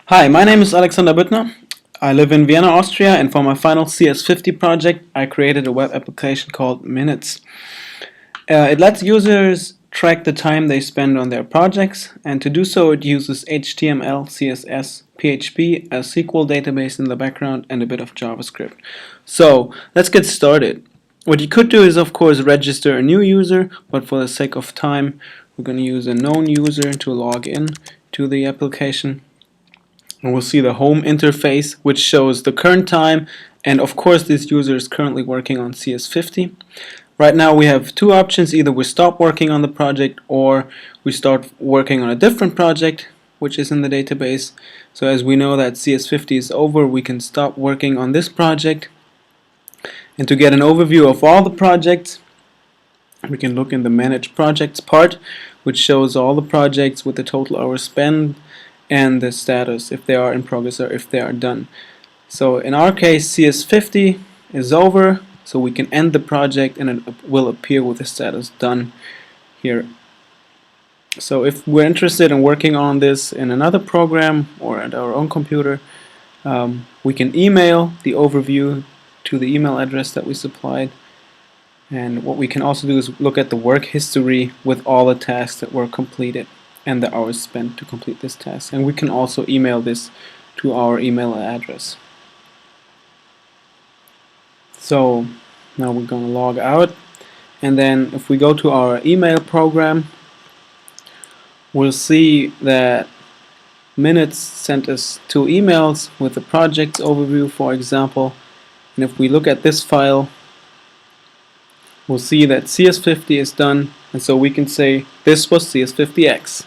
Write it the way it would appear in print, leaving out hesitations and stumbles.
Hi, my name is Alexander Büttner. I live in Vienna, Austria, and for my final CS50 project, I created a web application called Minutes. It lets users track the time they spend on their projects, and to do so, it uses HTML, CSS, PHP, a SQL database in the background, and a bit of JavaScript. So, let's get started. What you could do is, of course, register a new user, but for the sake of time, we're going to use a known user to log in to the application. And we'll see the home interface, which shows the current time, and of course this user is currently working on CS50. Right now we have two options: either we stop working on the project or we start working on a different project which is in the database. So as we know that CS50 is over, we can stop working on this project. And to get an overview of all the projects, we can look in the Manage Projects part, which shows all the projects with the total hours spent and the status, if they are in progress or if they are done. So in our case, CS50 is over, so we can end the project and it will appear with the status done here. So if we're interested in working on this in another program or at our own computer, we can email the overview to the email address that we supplied. And what we can also do is look at the work history with all the tasks that were completed and the hours spent to complete this task. And we can also email this to our email address. So now we're going to log out, and then if we go to our email program, we'll see that Minutes sent us two emails with the projects overview, for example. And if we look at this file, we'll see that CS50 is done, and so we can say this was CS50x.